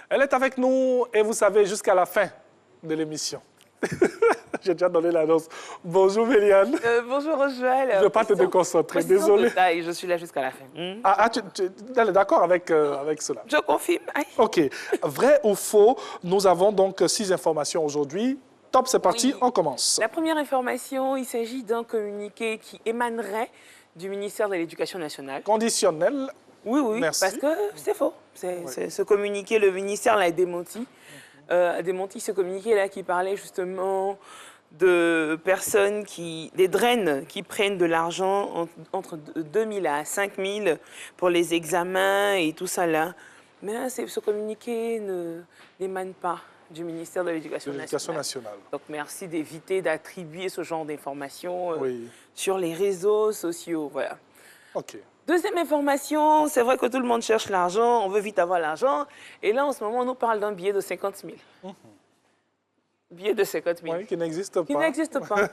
Elle est avec nous et vous savez jusqu'à la fin de l'émission. J'ai déjà donné l'annonce. Bonjour Méliane. Bonjour Joël. Je ne veux pas te déconcentrer, désolé. Je suis là jusqu'à la fin. Tu es d'accord avec cela? Je confirme. Aïe. OK. Vrai ou faux, nous avons donc 6 informations aujourd'hui. Top, c'est parti, Oui. on commence. La première information, il s'agit d'un communiqué qui émanerait du ministère de l'Éducation nationale. Conditionnel. Oui, oui, Merci. parce que c'est faux. Ce communiqué, le ministère l'a démenti. A démenti ce communiqué-là qui parlait justement de personnes des draines qui prennent de l'argent entre 2 000 à 5 000 pour les examens et tout ça là. Mais là, ce communiqué n'émane pas du ministère de l'Éducation nationale. Donc merci d'éviter d'attribuer ce genre d'informations sur les réseaux sociaux. Voilà. OK. Deuxième information, c'est vrai que tout le monde cherche l'argent, on veut vite avoir l'argent. Et là, en ce moment, on nous parle d'un billet de 50 000. Billet de 50 000. Oui, qui n'existe pas. Qui n'existe pas.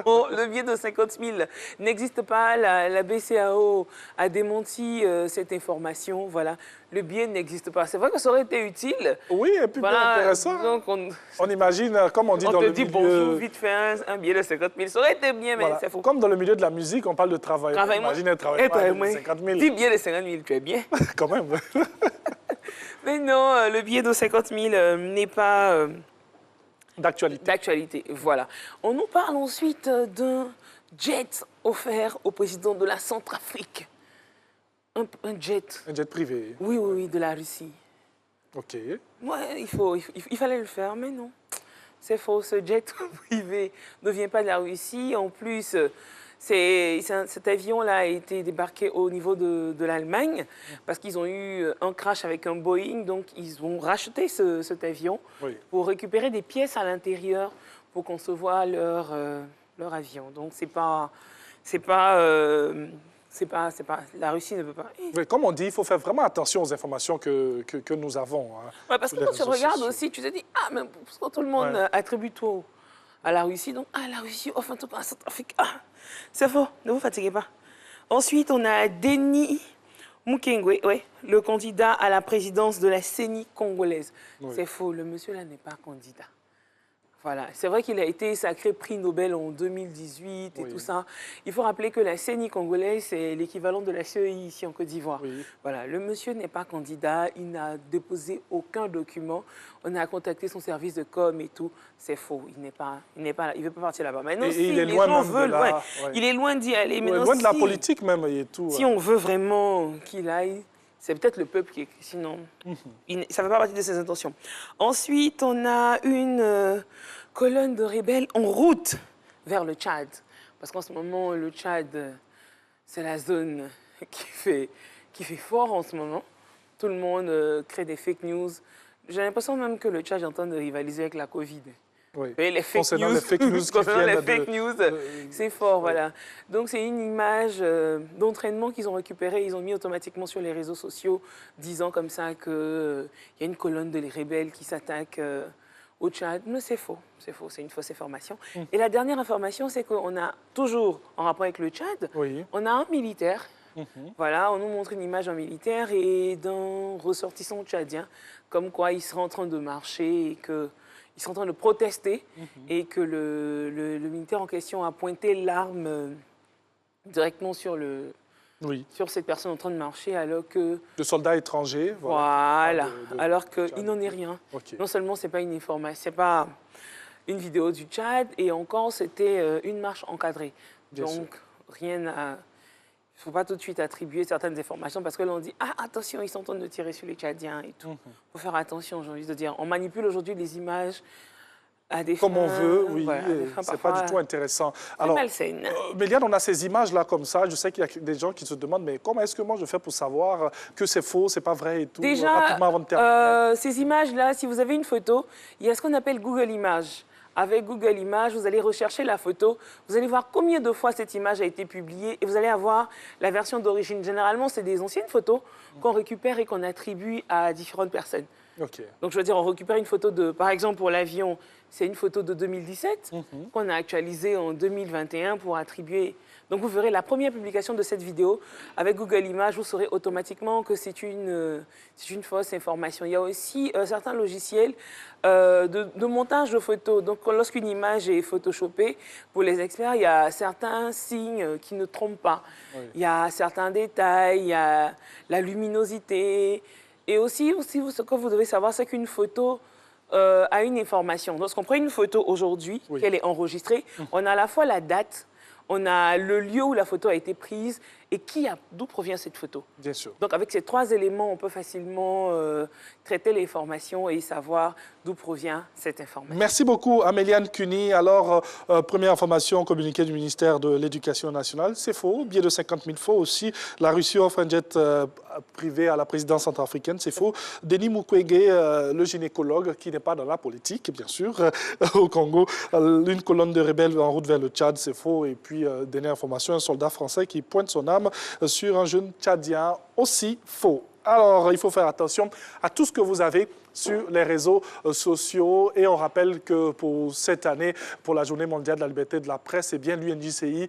Non, le billet de 50 000 n'existe pas. La BCAO a démenti cette information. Voilà. Le billet n'existe pas. C'est vrai que ça aurait été utile. Oui, et puis voilà, bien intéressant. Donc on imagine, comme on dit dans le milieu... On te dit bonjour, vite fait un billet de 50 000. Ça aurait été bien, mais c'est faux. Comme dans le milieu de la musique, on parle de travail. Imagine un travail de 50 000. 10 billets de 50 000, tu es bien. Quand même. Mais non, le billet de 50 000 n'est pas... D'actualité. Voilà. On nous parle ensuite d'un jet offert au président de la Centrafrique. Un jet. Un jet privé. Oui, oui, oui, de la Russie. OK. Ouais, il fallait le faire, mais non. C'est faux, ce jet privé ne vient pas de la Russie. En plus, cet avion-là a été débarqué au niveau de l'Allemagne parce qu'ils ont eu un crash avec un Boeing. Donc, ils ont racheté cet avion pour récupérer des pièces à l'intérieur pour concevoir leur avion. Donc, la Russie ne veut pas. Oui, comme on dit, il faut faire vraiment attention aux informations que nous avons. Hein, ouais, parce que quand tu regardes aussi, tu te dis, ah, mais parce que tout le monde attribue tout à la Russie. Donc, la Russie offre un tout à Centrafrique. Ah, c'est faux, ne vous fatiguez pas. Ensuite, on a Denis Mukwege, le candidat à la présidence de la CENI congolaise. C'est faux, le monsieur-là n'est pas candidat. Voilà, c'est vrai qu'il a été sacré prix Nobel en 2018 et tout ça. Il faut rappeler que la CENI congolaise, c'est l'équivalent de la CEI ici en Côte d'Ivoire. Voilà, le monsieur n'est pas candidat, il n'a déposé aucun document. On a contacté son service de com et tout. C'est faux, il ne veut pas partir là-bas. Maintenant, si il est les loin gens veulent, il est loin d'y aller. Maintenant, loin de la politique même et tout. Si on veut vraiment qu'il aille, c'est peut-être le peuple qui... Sinon, ça ne fait pas partie de ses intentions. Ensuite, on a une colonne de rebelles en route vers le Tchad. Parce qu'en ce moment, le Tchad, c'est la zone qui fait fort en ce moment. Tout le monde crée des fake news. J'ai l'impression même que le Tchad est en train de rivaliser avec la Covid. Oui. Et les fake news, les fake news, c'est fort, voilà. Donc, c'est une image d'entraînement qu'ils ont récupérée. Ils ont mis automatiquement sur les réseaux sociaux, disant comme ça qu'il y a une colonne de rebelles qui s'attaque au Tchad. Mais c'est faux, c'est une fausse information. Et la dernière information, c'est qu'on a toujours, en rapport avec le Tchad, on a un militaire. Voilà, on nous montre une image d'un militaire et d'un ressortissant tchadien, comme quoi il serait en train de marcher et que... Ils sont en train de protester et que le militaire en question a pointé l'arme directement sur cette personne en train de marcher alors que... De soldats étrangers. Voilà, alors qu'il n'en est rien. Non seulement ce n'est pas une information, c'est pas une vidéo du Tchad et encore c'était une marche encadrée. Donc rien à... Il ne faut pas tout de suite attribuer certaines informations parce que là, on dit « Ah, attention, ils sont en train de tirer sur les Tchadiens et tout. » Il faut faire attention, j'ai envie de dire. On manipule aujourd'hui les images à des fins... Comme on veut, oui. Voilà, c'est pas du tout intéressant. Alors, malsaine. Méliane, on a ces images-là comme ça. Je sais qu'il y a des gens qui se demandent « Mais comment est-ce que moi je fais pour savoir que c'est faux, c'est pas vrai et tout ?» Déjà, ces images-là, si vous avez une photo, il y a ce qu'on appelle Google Images. Avec Google Images, vous allez rechercher la photo, vous allez voir combien de fois cette image a été publiée et vous allez avoir la version d'origine. Généralement, c'est des anciennes photos qu'on récupère et qu'on attribue à différentes personnes. OK. Donc, je veux dire, on récupère une photo de, par exemple, pour l'avion, c'est une photo de 2017 qu'on a actualisée en 2021 pour attribuer. Donc, vous verrez la première publication de cette vidéo avec Google Images, vous saurez automatiquement que c'est une fausse information. Il y a aussi certains logiciels de montage de photos. Donc, lorsqu'une image est photoshopée, pour les experts, il y a certains signes qui ne trompent pas. Oui. Il y a certains détails, il y a la luminosité. Et aussi, ce que vous devez savoir, c'est qu'une photo a une information. Lorsqu'on prend une photo aujourd'hui, Oui. qu'elle est enregistrée, on a à la fois la date, on a le lieu où la photo a été prise et d'où provient cette photo. Bien sûr. Donc, avec ces 3 éléments, on peut facilement traiter l'information et savoir d'où provient cette information. Merci beaucoup, Améliane Cuny. Alors, première information, communiqué du ministère de l'Éducation nationale, c'est faux. Billet de 50 000 faux aussi. La Russie offre un jet privé à la présidence centrafricaine, c'est faux. Denis Mukwege, le gynécologue, qui n'est pas dans la politique, bien sûr, au Congo. Une colonne de rebelles en route vers le Tchad, c'est faux. Et puis, dernière information, un soldat français qui pointe son âme sur un jeune Tchadien, aussi faux. Alors, il faut faire attention à tout ce que vous avez sur les réseaux sociaux. Et on rappelle que pour cette année, pour la Journée mondiale de la liberté de la presse, eh bien, l'UNJCI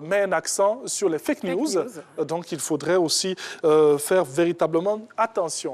met un accent sur les fake news. Donc, il faudrait aussi faire véritablement attention.